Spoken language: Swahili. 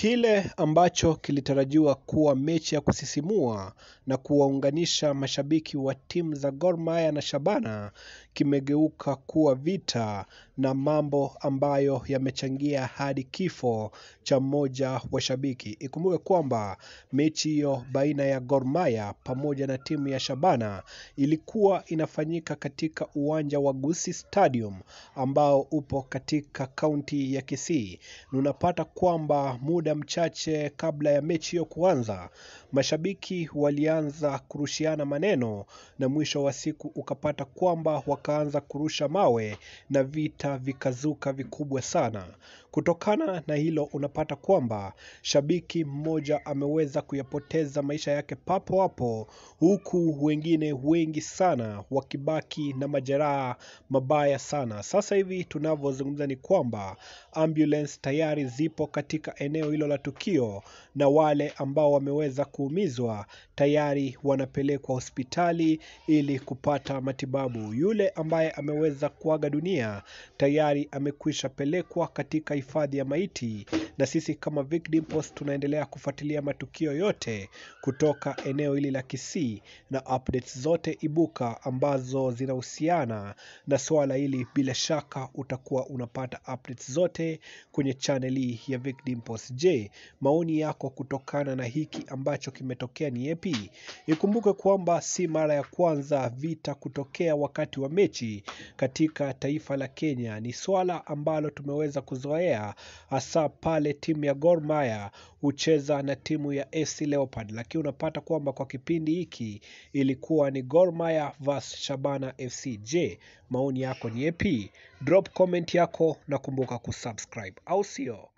Kile ambacho kilitarajiwa kuwa mechi ya kusisimua na kuwaunganisha mashabiki wa timu za Gor Mahia na Shabana kimegeuka kuwa vita na mambo ambayo yamechangia hadi kifo cha mmoja wa shabiki. Ikumbuke kwamba mechi hiyo baina ya Gor Mahia pamoja na timu ya Shabana ilikuwa inafanyika katika uwanja wa Gusii Stadium ambao upo katika kaunti ya Kisii. Unapata kwamba muda mchache kabla ya mechi hiyo kuanza, mashabiki walianza kurushiana maneno na mwisho wa siku ukapata kwamba wakaanza kurusha mawe na vita vikazuka vikubwa sana. Kutokana na hilo unapata kwamba shabiki mmoja ameweza kuyapoteza maisha yake papo hapo, huku wengine wengi sana wakibaki na majeraha mabaya sana. Sasa hivi tunavyozungumza ni kwamba ambulance tayari zipo katika eneo hilo la tukio na wale ambao wameweza kuumizwa tayari wanapelekwa hospitali ili kupata matibabu. Yule ambaye ameweza kuaga dunia tayari amekwisha pelekwa katika hifadhi ya maiti, na sisi kama Vic Dimples tunaendelea kufuatilia matukio yote kutoka eneo hili la Kisii, na updates zote ibuka ambazo zinahusiana na swala hili bila shaka utakuwa unapata updates zote kwenye channel hii ya Vic Dimples. Je, maoni yako kutokana na hiki ambacho kimetokea ni yapi? Ikumbuke kwamba si mara ya kwanza vita kutokea wakati wa mechi katika taifa la Kenya. Ni swala ambalo tumeweza kuzoea hasa pale timu ya Gor Mahia hucheza na timu ya FC Leopard, lakini unapata kwamba kwa kipindi hiki ilikuwa ni Gor Mahia vs Shabana FC. Je, maoni yako ni yapi? Drop comment yako na kumbuka kusubscribe, au sio?